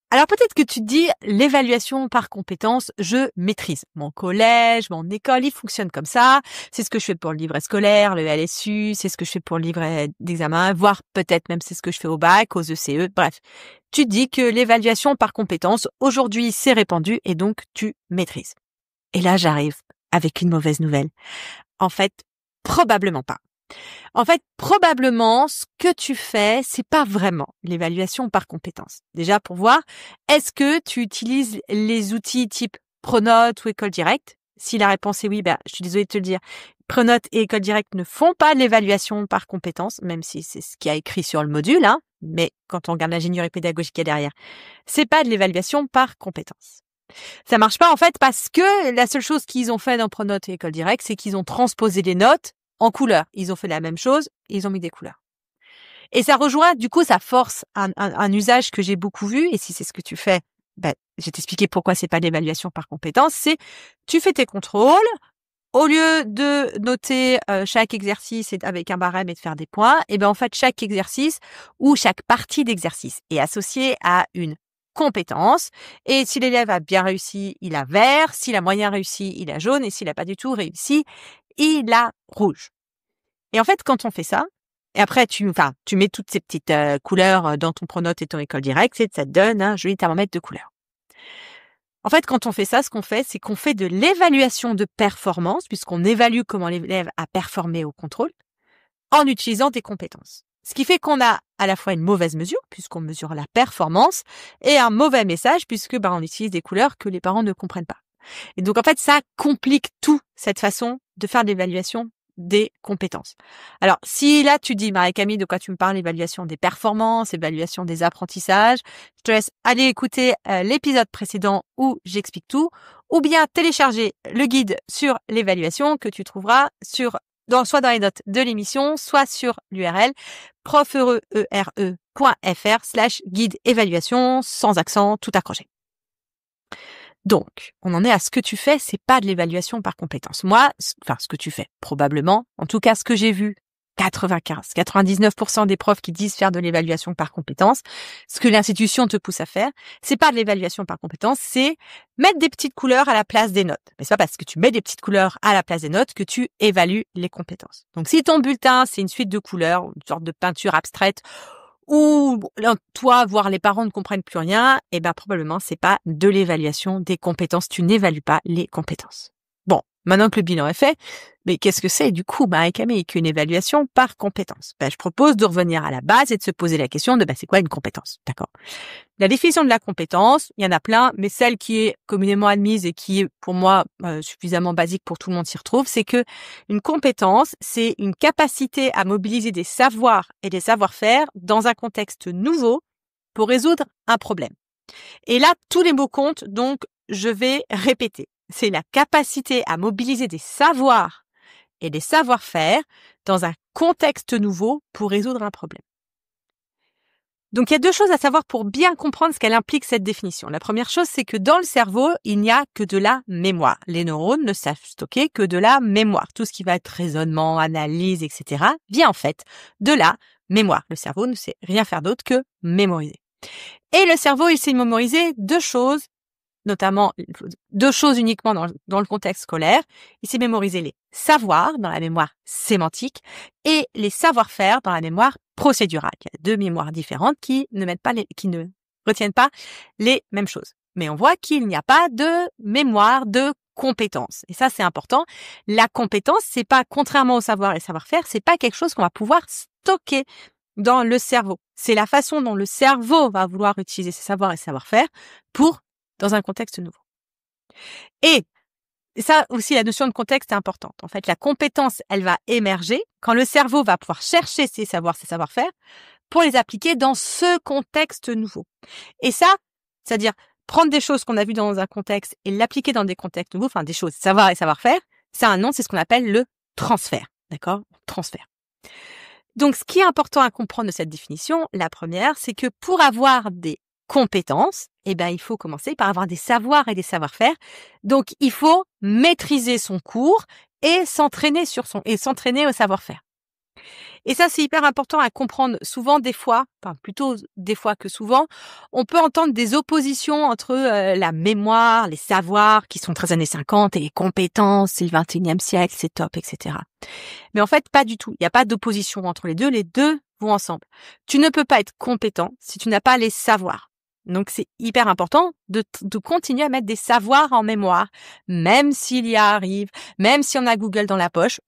Alors peut-être que tu te dis, l'évaluation par compétences, je maîtrise. Mon collège, mon école, il fonctionne comme ça. C'est ce que je fais pour le livret scolaire, le LSU, c'est ce que je fais pour le livret d'examen, voire peut-être même c'est ce que je fais au bac, aux ECE, bref. Tu te dis que l'évaluation par compétences, aujourd'hui, c'est répandu et donc tu maîtrises. Et là, j'arrive avec une mauvaise nouvelle. En fait, probablement pas. En fait, probablement, ce que tu fais, c'est pas vraiment l'évaluation par compétences. Déjà, pour voir, est-ce que tu utilises les outils type Pronote ou École Directe? Si la réponse est oui, je suis désolée de te le dire. Pronote et École Directe ne font pas de l'évaluation par compétences, même si c'est ce qui a écrit sur le module, hein. Mais quand on regarde l'ingénierie pédagogique qu'il y a derrière, c'est pas de l'évaluation par compétences. Ça marche pas, en fait, parce que la seule chose qu'ils ont fait dans Pronote et École Directe, c'est qu'ils ont transposé les notes en couleurs. Ils ont fait la même chose, ils ont mis des couleurs. Et ça rejoint, du coup, ça force un usage que j'ai beaucoup vu, et si c'est ce que tu fais, je vais t'expliquer pourquoi c'est pas l'évaluation par compétence, c'est tu fais tes contrôles, au lieu de noter chaque exercice avec un barème et de faire des points, et en fait, chaque exercice ou chaque partie d'exercice est associée à une compétence, et si l'élève a bien réussi, il a vert, s'il a moyen réussi, il a jaune, et s'il a pas du tout réussi, il a rouge. Et en fait, quand on fait ça, et après tu mets toutes ces petites couleurs dans ton Pronote et ton École Directe, ça te donne un joli thermomètre de couleurs. En fait, quand on fait ça, ce qu'on fait, c'est qu'on fait de l'évaluation de performance, puisqu'on évalue comment l'élève a performé au contrôle, en utilisant des compétences. Ce qui fait qu'on a à la fois une mauvaise mesure, puisqu'on mesure la performance, et un mauvais message, puisque on utilise des couleurs que les parents ne comprennent pas. Et donc, en fait, ça complique tout, cette façon de faire de l'évaluation des compétences. Alors, si là, tu dis, Marie-Camille, de quoi tu me parles, évaluation des performances, évaluation des apprentissages, je te laisse aller écouter l'épisode précédent où j'explique tout, ou bien télécharger le guide sur l'évaluation que tu trouveras soit dans les notes de l'émission, soit sur l'URL profheureux.fr/guide évaluation, sans accent, tout accroché. Donc, on en est à ce que tu fais, c'est pas de l'évaluation par compétence. Moi, ce que tu fais, probablement, en tout cas, ce que j'ai vu, 99% des profs qui disent faire de l'évaluation par compétence, ce que l'institution te pousse à faire, c'est pas de l'évaluation par compétence, c'est mettre des petites couleurs à la place des notes. Mais c'est pas parce que tu mets des petites couleurs à la place des notes que tu évalues les compétences. Donc, si ton bulletin, c'est une suite de couleurs, une sorte de peinture abstraite, ou toi, voire les parents ne comprennent plus rien, probablement c'est pas de l'évaluation des compétences. Tu n'évalues pas les compétences. Bon, maintenant que le bilan est fait, mais qu'est-ce que c'est du coup, Marie-Camille, qu'une évaluation par compétence? Je propose de revenir à la base et de se poser la question de c'est quoi une compétence, d'accord? La définition de la compétence, il y en a plein, mais celle qui est communément admise et qui est pour moi suffisamment basique pour tout le monde s'y retrouve, c'est que une compétence, c'est une capacité à mobiliser des savoirs et des savoir-faire dans un contexte nouveau pour résoudre un problème. Et là, tous les mots comptent, donc je vais répéter. C'est la capacité à mobiliser des savoirs et des savoir-faire dans un contexte nouveau pour résoudre un problème. Donc, il y a deux choses à savoir pour bien comprendre ce qu'elle implique, cette définition. La première chose, c'est que dans le cerveau, il n'y a que de la mémoire. Les neurones ne savent stocker que de la mémoire. Tout ce qui va être raisonnement, analyse, etc. vient en fait de la mémoire. Le cerveau ne sait rien faire d'autre que mémoriser. Et le cerveau, il sait mémoriser deux choses, notamment deux choses uniquement dans le contexte scolaire. Il sait mémoriser les savoirs dans la mémoire sémantique et les savoir-faire dans la mémoire procédurale. Il y a deux mémoires différentes qui ne retiennent pas les mêmes choses. Mais on voit qu'il n'y a pas de mémoire de compétences. Et ça, c'est important. La compétence, c'est pas, contrairement au savoir et savoir-faire, c'est pas quelque chose qu'on va pouvoir stocker dans le cerveau. C'est la façon dont le cerveau va vouloir utiliser ses savoirs et savoir-faire dans un contexte nouveau. Et ça aussi, la notion de contexte est importante. En fait, la compétence, elle va émerger quand le cerveau va pouvoir chercher ses savoirs, ses savoir-faire pour les appliquer dans ce contexte nouveau. Et ça, c'est-à-dire prendre des choses qu'on a vues dans un contexte et l'appliquer dans des contextes nouveaux, des choses, savoir et savoir-faire, c'est un nom, c'est ce qu'on appelle le transfert. D'accord? Transfert. Donc, ce qui est important à comprendre de cette définition, la première, c'est que pour avoir des compétences, il faut commencer par avoir des savoirs et des savoir-faire. Donc, il faut maîtriser son cours et s'entraîner au savoir-faire. Et ça, c'est hyper important à comprendre. Souvent, des fois, enfin plutôt des fois que souvent, on peut entendre des oppositions entre la mémoire, les savoirs qui sont très années 50 et les compétences, c'est le 21e siècle, c'est top, etc. Mais en fait, pas du tout. Il n'y a pas d'opposition entre les deux. Les deux vont ensemble. Tu ne peux pas être compétent si tu n'as pas les savoirs. Donc, c'est hyper important de continuer à mettre des savoirs en mémoire, même s'il y arrive, même si on a Google dans la poche,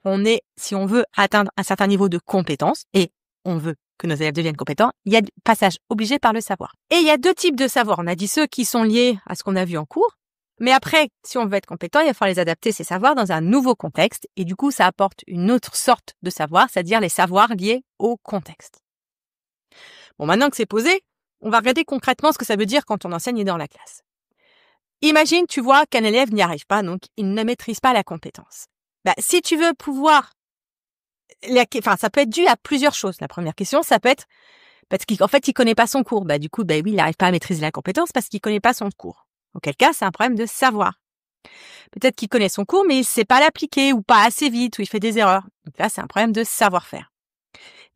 si on veut atteindre un certain niveau de compétence, et on veut que nos élèves deviennent compétents, il y a passage obligé par le savoir. Et il y a deux types de savoirs. On a dit ceux qui sont liés à ce qu'on a vu en cours, mais après, si on veut être compétent, il va falloir les adapter, ces savoirs, dans un nouveau contexte, et du coup, ça apporte une autre sorte de savoir, c'est-à-dire les savoirs liés au contexte. Bon, maintenant que c'est posé, on va regarder concrètement ce que ça veut dire quand on enseigne dans la classe. Imagine, tu vois qu'un élève n'y arrive pas, donc il ne maîtrise pas la compétence. Si tu veux pouvoir... ça peut être dû à plusieurs choses. La première question, ça peut être parce qu'en fait, il connaît pas son cours. Du coup, oui, il n'arrive pas à maîtriser la compétence parce qu'il connaît pas son cours. Auquel cas, c'est un problème de savoir. Peut-être qu'il connaît son cours, mais il sait pas l'appliquer ou pas assez vite, ou il fait des erreurs. Donc là, c'est un problème de savoir-faire.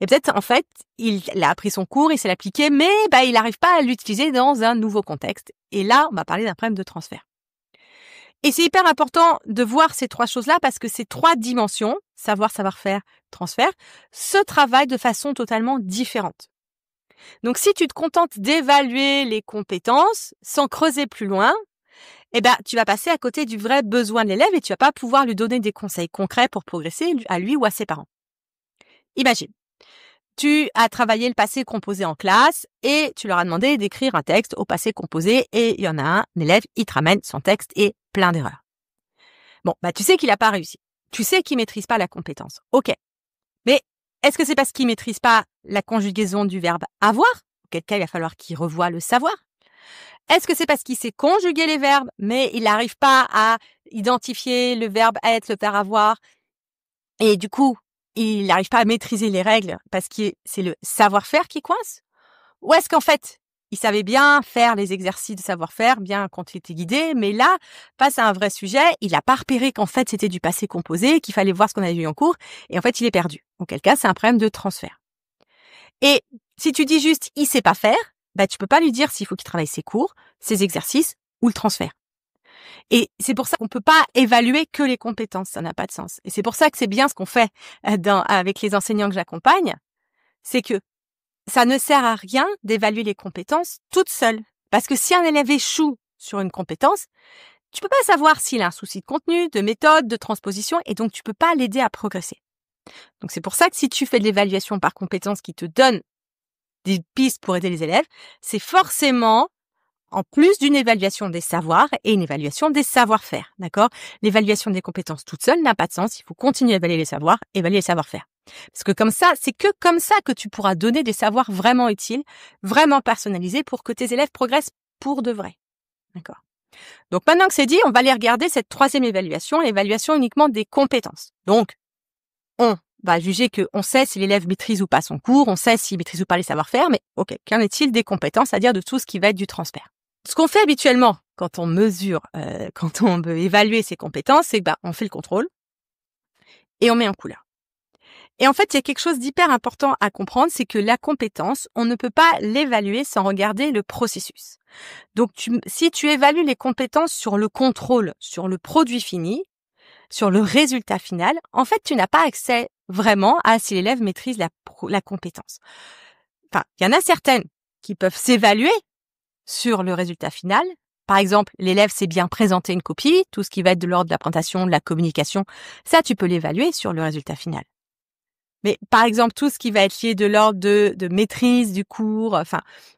Et peut-être, en fait, il a appris son cours, il sait l'appliquer, mais il n'arrive pas à l'utiliser dans un nouveau contexte. Et là, on va parler d'un problème de transfert. Et c'est hyper important de voir ces trois choses-là parce que ces trois dimensions, savoir, savoir-faire, transfert, se travaillent de façon totalement différente. Donc, si tu te contentes d'évaluer les compétences sans creuser plus loin, tu vas passer à côté du vrai besoin de l'élève et tu vas pas pouvoir lui donner des conseils concrets pour progresser à lui ou à ses parents. Imagine, tu as travaillé le passé composé en classe et tu leur as demandé d'écrire un texte au passé composé et il y en a un élève, il te ramène son texte et plein d'erreurs. Bon, tu sais qu'il n'a pas réussi. Tu sais qu'il maîtrise pas la compétence. Ok. Mais est-ce que c'est parce qu'il maîtrise pas la conjugaison du verbe avoir? Auquel cas, il va falloir qu'il revoie le savoir. Est-ce que c'est parce qu'il sait conjuguer les verbes, mais il n'arrive pas à identifier le verbe être, le verbe avoir, et du coup, il n'arrive pas à maîtriser les règles parce que c'est le savoir-faire qui coince? Ou est-ce qu'en fait, il savait bien faire les exercices de savoir-faire, bien quand il était guidé, mais là, face à un vrai sujet, il n'a pas repéré qu'en fait, c'était du passé composé, qu'il fallait voir ce qu'on avait vu en cours, et en fait, il est perdu. Auquel cas, c'est un problème de transfert. Et si tu dis juste « il sait pas faire », tu peux pas lui dire s'il faut qu'il travaille ses cours, ses exercices ou le transfert. Et c'est pour ça qu'on peut pas évaluer que les compétences, ça n'a pas de sens. Et c'est pour ça que c'est bien ce qu'on fait avec les enseignants que j'accompagne, c'est que ça ne sert à rien d'évaluer les compétences toute seule. Parce que si un élève échoue sur une compétence, tu peux pas savoir s'il a un souci de contenu, de méthode, de transposition, et donc tu peux pas l'aider à progresser. Donc c'est pour ça que si tu fais de l'évaluation par compétences qui te donne des pistes pour aider les élèves, c'est forcément en plus d'une évaluation des savoirs et une évaluation des savoir-faire, d'accord? L'évaluation des compétences toute seule n'a pas de sens. Il faut continuer à évaluer les savoirs, évaluer les savoir-faire. Parce que comme ça, c'est que comme ça que tu pourras donner des savoirs vraiment utiles, vraiment personnalisés pour que tes élèves progressent pour de vrai. D'accord? Donc maintenant que c'est dit, on va aller regarder cette troisième évaluation, l'évaluation uniquement des compétences. Donc, on va juger qu'on sait si l'élève maîtrise ou pas son cours, on sait s'il maîtrise ou pas les savoir-faire, mais ok, qu'en est-il des compétences, c'est-à-dire de tout ce qui va être du transfert? Ce qu'on fait habituellement quand on mesure, quand on veut évaluer ses compétences, c'est que on fait le contrôle et on met en couleur. Et en fait, il y a quelque chose d'hyper important à comprendre, c'est que la compétence, on ne peut pas l'évaluer sans regarder le processus. Donc, si tu évalues les compétences sur le contrôle, sur le produit fini, sur le résultat final, en fait, tu n'as pas accès vraiment à si l'élève maîtrise la compétence. Enfin, il y en a certaines qui peuvent s'évaluer sur le résultat final. Par exemple, l'élève sait bien présenter une copie, tout ce qui va être de l'ordre de la présentation, de la communication, ça, tu peux l'évaluer sur le résultat final. Mais par exemple, tout ce qui va être lié de l'ordre de maîtrise du cours,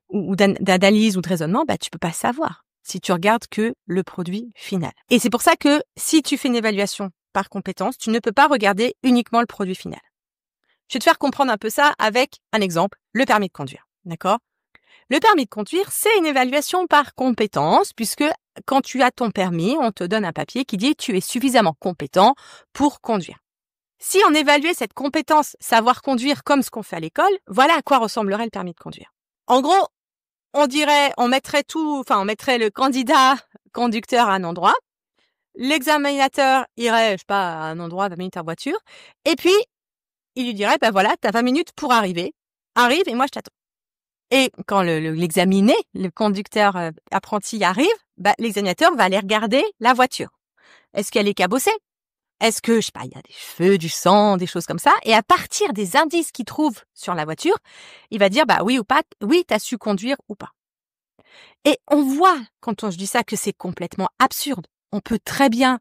ou d'analyse ou de raisonnement, tu peux pas savoir si tu regardes que le produit final. Et c'est pour ça que si tu fais une évaluation par compétence, tu ne peux pas regarder uniquement le produit final. Je vais te faire comprendre un peu ça avec un exemple, le permis de conduire. D'accord? Le permis de conduire, c'est une évaluation par compétence, puisque quand tu as ton permis, on te donne un papier qui dit tu es suffisamment compétent pour conduire. Si on évaluait cette compétence savoir conduire comme ce qu'on fait à l'école, voilà à quoi ressemblerait le permis de conduire. En gros, on mettrait le candidat conducteur à un endroit, l'examinateur irait, à un endroit, 20 minutes en voiture, et puis il lui dirait, bah voilà, t'as 20 minutes pour arriver. Arrive et moi je t'attends. Et quand l'examiné, le conducteur apprenti arrive, bah l'examinateur va aller regarder la voiture. Est-ce qu'elle est cabossée? Est-ce que, je sais pas, il y a des cheveux, du sang, des choses comme ça? Et à partir des indices qu'il trouve sur la voiture, il va dire, bah oui ou pas, oui, t'as su conduire ou pas. Et on voit, quand je dis ça, que c'est complètement absurde. On peut très bien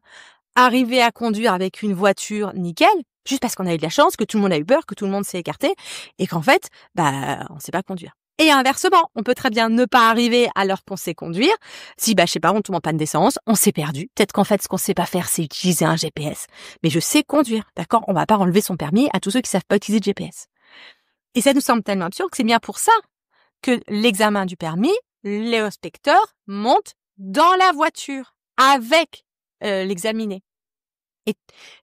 arriver à conduire avec une voiture nickel, juste parce qu'on a eu de la chance, que tout le monde a eu peur, que tout le monde s'est écarté, et qu'en fait, bah, on sait pas conduire. Et inversement, on peut très bien ne pas arriver alors qu'on sait conduire. Si, bah, je sais pas, on tombe en panne d'essence, on s'est perdu. Peut-être qu'en fait, ce qu'on sait pas faire, c'est utiliser un GPS. Mais je sais conduire, d'accord? On va pas enlever son permis à tous ceux qui savent pas utiliser de GPS. Et ça nous semble tellement absurde que c'est bien pour ça que l'examen du permis, l'inspecteur monte dans la voiture avec l'examiné. Et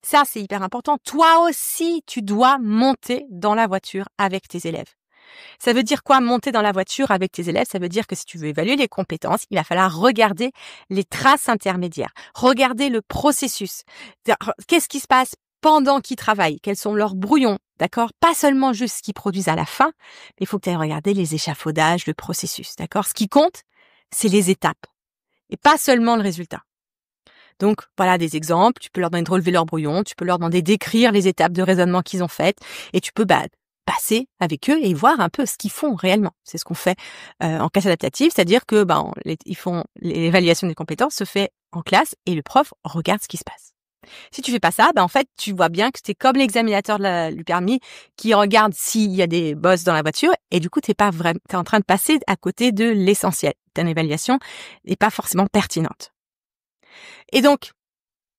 ça, c'est hyper important. Toi aussi, tu dois monter dans la voiture avec tes élèves. Ça veut dire quoi, monter dans la voiture avec tes élèves? Ça veut dire que si tu veux évaluer les compétences, il va falloir regarder les traces intermédiaires, regarder le processus. Qu'est-ce qui se passe pendant qu'ils travaillent? Quels sont leurs brouillons? D'accord? Pas seulement juste ce qu'ils produisent à la fin, mais il faut que tu ailles regarder les échafaudages, le processus. D'accord? Ce qui compte, c'est les étapes et pas seulement le résultat. Donc, voilà des exemples. Tu peux leur demander de relever leur brouillon, tu peux leur demander d'écrire les étapes de raisonnement qu'ils ont faites et tu peux passer avec eux et voir un peu ce qu'ils font réellement. C'est ce qu'on fait en classe adaptative, c'est-à-dire que ils font l'évaluation des compétences se fait en classe et le prof regarde ce qui se passe. Si tu fais pas ça, en fait, tu vois bien que c'est comme l'examinateur du permis qui regarde s'il y a des bosses dans la voiture et du coup, t'es en train de passer à côté de l'essentiel. Ton évaluation n'est pas forcément pertinente. Et donc,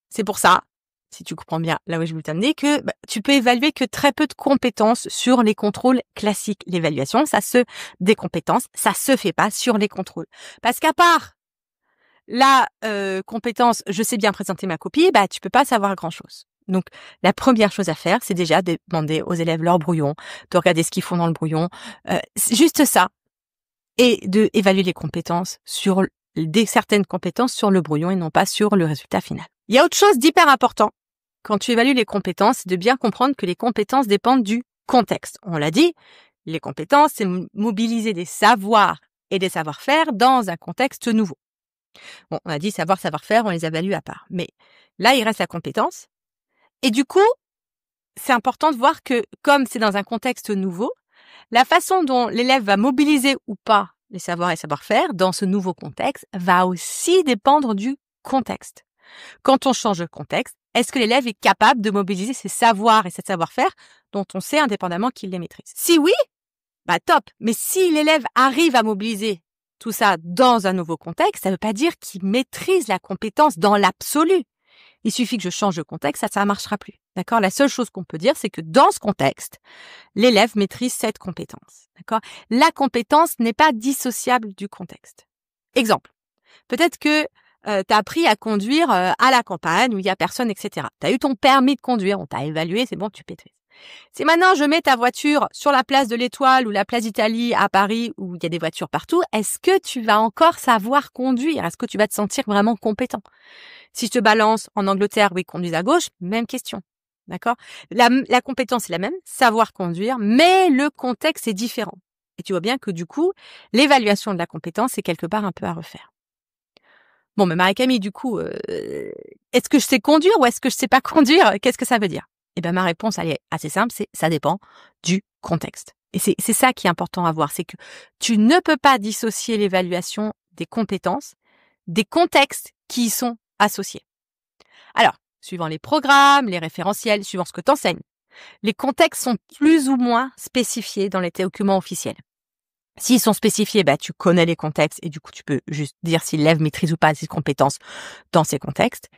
c'est pour ça, si tu comprends bien là où je voulais t'amener, que tu peux évaluer que très peu de compétences sur les contrôles classiques. L'évaluation, des compétences, ça se fait pas sur les contrôles. Parce qu'à part la compétence, je sais bien présenter ma copie, tu peux pas savoir grand-chose. Donc, la première chose à faire, c'est déjà de demander aux élèves leur brouillon, de regarder ce qu'ils font dans le brouillon, c'est juste ça, et de évaluer les compétences sur certaines compétences sur le brouillon et non pas sur le résultat final. Il y a autre chose d'hyper important quand tu évalues les compétences, c'est de bien comprendre que les compétences dépendent du contexte. On l'a dit, les compétences, c'est mobiliser des savoirs et des savoir-faire dans un contexte nouveau. Bon, on a dit savoir-faire, on les évalue à part. Mais là, il reste la compétence. Et du coup, c'est important de voir que comme c'est dans un contexte nouveau, la façon dont l'élève va mobiliser ou pas les savoirs et savoir-faire dans ce nouveau contexte va aussi dépendre du contexte. Quand on change de contexte, est-ce que l'élève est capable de mobiliser ses savoirs et ses savoir-faire dont on sait indépendamment qu'il les maîtrise? Si oui, top. Mais si l'élève arrive à mobiliser tout ça dans un nouveau contexte, ça ne veut pas dire qu'il maîtrise la compétence dans l'absolu. Il suffit que je change de contexte, ça ne marchera plus. D'accord? La seule chose qu'on peut dire, c'est que dans ce contexte, l'élève maîtrise cette compétence. D'accord? La compétence n'est pas dissociable du contexte. Exemple. Peut-être que tu as appris à conduire à la campagne où il y a personne, etc. Tu as eu ton permis de conduire, on t'a évalué, c'est bon, tu maîtrises. Si maintenant je mets ta voiture sur la place de l'Étoile ou la place d'Italie à Paris où il y a des voitures partout, est-ce que tu vas encore savoir conduire? Est-ce que tu vas te sentir vraiment compétent? Si je te balance en Angleterre où ils conduisent à gauche, même question. D'accord? La compétence est la même, savoir conduire, mais le contexte est différent. Et tu vois bien que du coup, l'évaluation de la compétence est quelque part un peu à refaire. Bon, mais Marie-Camille, du coup, est-ce que je sais conduire ou est-ce que je sais pas conduire? Qu'est-ce que ça veut dire? Ma réponse, elle est assez simple, c'est ça dépend du contexte. Et c'est ça qui est important à voir, c'est que tu ne peux pas dissocier l'évaluation des compétences des contextes qui y sont associés. Alors, suivant les programmes, les référentiels, suivant ce que tu enseignes, les contextes sont plus ou moins spécifiés dans les documents officiels. S'ils sont spécifiés, tu connais les contextes et du coup, tu peux juste dire si l'élève maîtrise ou pas ses compétences dans ces contextes.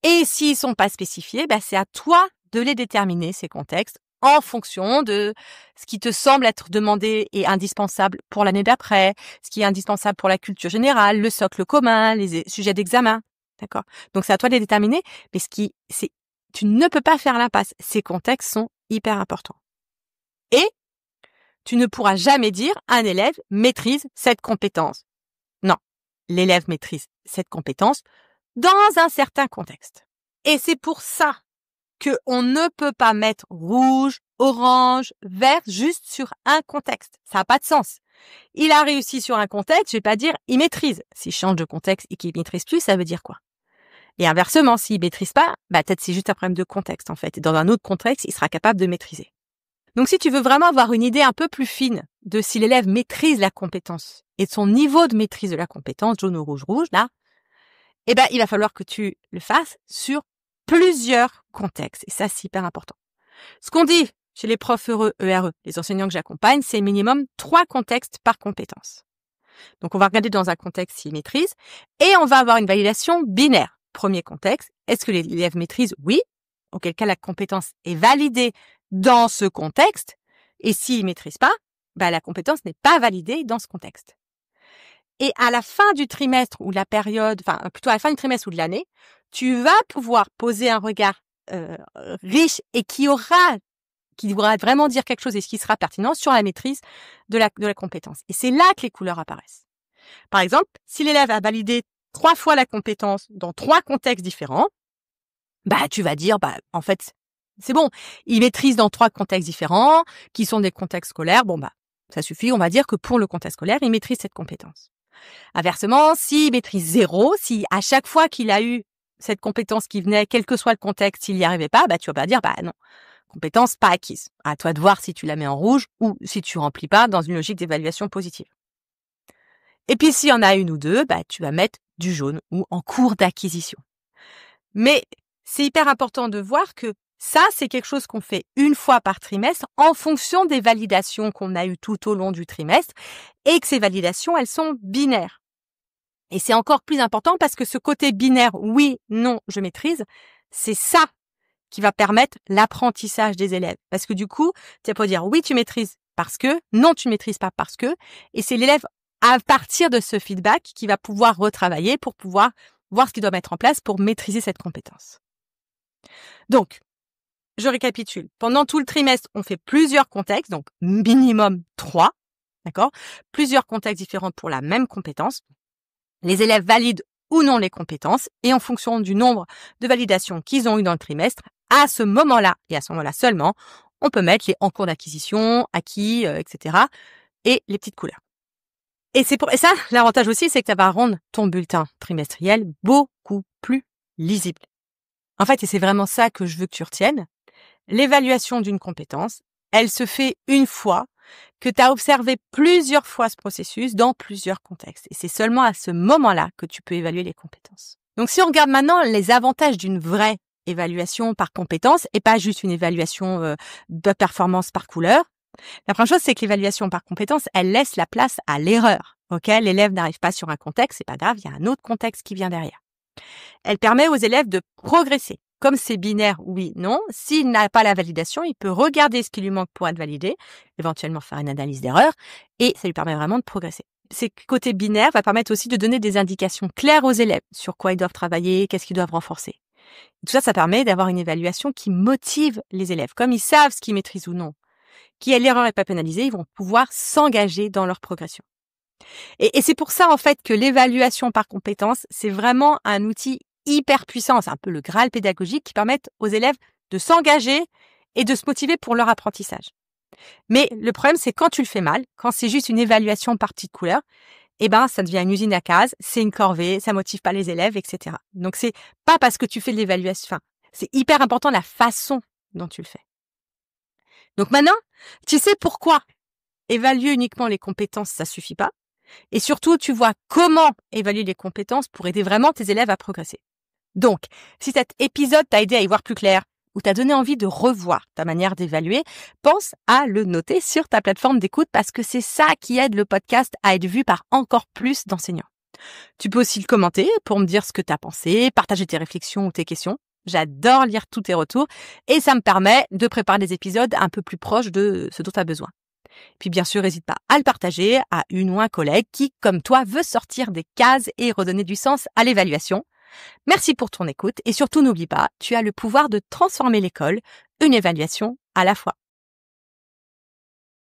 Et s'ils sont pas spécifiés, c'est à toi de les déterminer, ces contextes, en fonction de ce qui te semble être demandé et indispensable pour l'année d'après, ce qui est indispensable pour la culture générale, le socle commun, les sujets d'examen. D'accord? Donc, c'est à toi de les déterminer, mais tu ne peux pas faire l'impasse. Ces contextes sont hyper importants. Et tu ne pourras jamais dire un élève maîtrise cette compétence. Non, l'élève maîtrise cette compétence dans un certain contexte. Et c'est pour ça qu'on ne peut pas mettre rouge, orange, vert, juste sur un contexte. Ça n'a pas de sens. Il a réussi sur un contexte, je vais pas dire il maîtrise. S'il change de contexte et qu'il maîtrise plus, ça veut dire quoi? Et inversement, s'il maîtrise pas, peut-être c'est juste un problème de contexte en fait. Et dans un autre contexte, il sera capable de maîtriser. Donc si tu veux vraiment avoir une idée un peu plus fine de si l'élève maîtrise la compétence et de son niveau de maîtrise de la compétence, jaune ou rouge, là, il va falloir que tu le fasses sur plusieurs contextes. Et ça, c'est hyper important. Ce qu'on dit chez les profs heureux, ERE, les enseignants que j'accompagne, c'est minimum 3 contextes par compétence. Donc, on va regarder dans un contexte s'il maîtrise et on va avoir une validation binaire. Premier contexte, est-ce que l'élève maîtrise? Oui. Auquel cas, la compétence est validée dans ce contexte. Et s'il maîtrise pas, la compétence n'est pas validée dans ce contexte. Et à la fin du trimestre ou de la période, plutôt à la fin du trimestre ou de l'année, tu vas pouvoir poser un regard riche et qui devra vraiment dire quelque chose et ce qui sera pertinent sur la maîtrise de la compétence. Et c'est là que les couleurs apparaissent. Par exemple, si l'élève a validé 3 fois la compétence dans 3 contextes différents, tu vas dire, en fait, c'est bon, il maîtrise dans 3 contextes différents, qui sont des contextes scolaires, ça suffit, on va dire que pour le contexte scolaire, il maîtrise cette compétence. Inversement, s'il maîtrise 0, si à chaque fois qu'il a eu cette compétence qui venait, quel que soit le contexte, s'il n'y arrivait pas, tu vas pas dire, non, compétence pas acquise. À toi de voir si tu la mets en rouge ou si tu remplis pas dans une logique d'évaluation positive. Et puis, s'il y en a une ou deux, tu vas mettre du jaune ou en cours d'acquisition. Mais c'est hyper important de voir que ça, c'est quelque chose qu'on fait une fois par trimestre en fonction des validations qu'on a eues tout au long du trimestre et que ces validations, elles sont binaires. Et c'est encore plus important parce que ce côté binaire, oui, non, je maîtrise, c'est ça qui va permettre l'apprentissage des élèves. Parce que du coup, tu vas pas dire oui, tu maîtrises parce que, non, tu ne maîtrises pas parce que. Et c'est l'élève, à partir de ce feedback, qui va pouvoir retravailler pour pouvoir voir ce qu'il doit mettre en place pour maîtriser cette compétence. Donc, je récapitule. Pendant tout le trimestre, on fait plusieurs contextes, donc minimum 3, d'accord? Plusieurs contextes différents pour la même compétence. Les élèves valident ou non les compétences et en fonction du nombre de validations qu'ils ont eu dans le trimestre, à ce moment-là, et à ce moment-là seulement, on peut mettre les en cours d'acquisition, acquis, etc. et les petites couleurs. Et ça, l'avantage aussi, c'est que ça va rendre ton bulletin trimestriel beaucoup plus lisible. En fait, et c'est vraiment ça que je veux que tu retiennes, l'évaluation d'une compétence, elle se fait une fois que tu as observé plusieurs fois ce processus dans plusieurs contextes. Et c'est seulement à ce moment-là que tu peux évaluer les compétences. Donc, si on regarde maintenant les avantages d'une vraie évaluation par compétence et pas juste une évaluation de performance par couleur, la première chose, c'est que l'évaluation par compétence, elle laisse la place à l'erreur. L'élève n'arrive pas sur un contexte, c'est pas grave, il y a un autre contexte qui vient derrière. Elle permet aux élèves de progresser. Comme c'est binaire, oui, non, s'il n'a pas la validation, il peut regarder ce qui lui manque pour être validé, éventuellement faire une analyse d'erreur, et ça lui permet vraiment de progresser. Ces côtés binaires va permettre aussi de donner des indications claires aux élèves sur quoi ils doivent travailler, qu'est-ce qu'ils doivent renforcer. Et tout ça, ça permet d'avoir une évaluation qui motive les élèves. Comme ils savent ce qu'ils maîtrisent ou non, qui est l'erreur n'est pas pénalisée, ils vont pouvoir s'engager dans leur progression. Et c'est pour ça, en fait, que l'évaluation par compétence, c'est vraiment un outil hyper puissant. C'est un peu le Graal pédagogique qui permet aux élèves de s'engager et de se motiver pour leur apprentissage. Mais le problème, c'est quand tu le fais mal, quand c'est juste une évaluation par petite couleur, ça devient une usine à gaz, c'est une corvée, ça motive pas les élèves, etc. Donc, c'est pas parce que tu fais de l'évaluation, c'est hyper important la façon dont tu le fais. Donc maintenant, tu sais pourquoi évaluer uniquement les compétences, ça suffit pas. Et surtout, tu vois comment évaluer les compétences pour aider vraiment tes élèves à progresser. Donc, si cet épisode t'a aidé à y voir plus clair ou t'a donné envie de revoir ta manière d'évaluer, pense à le noter sur ta plateforme d'écoute parce que c'est ça qui aide le podcast à être vu par encore plus d'enseignants. Tu peux aussi le commenter pour me dire ce que t'as pensé, partager tes réflexions ou tes questions. J'adore lire tous tes retours et ça me permet de préparer des épisodes un peu plus proches de ce dont tu as besoin. Puis bien sûr, n'hésite pas à le partager à une ou un collègue qui, comme toi, veut sortir des cases et redonner du sens à l'évaluation. Merci pour ton écoute et surtout n'oublie pas, tu as le pouvoir de transformer l'école, une évaluation à la fois.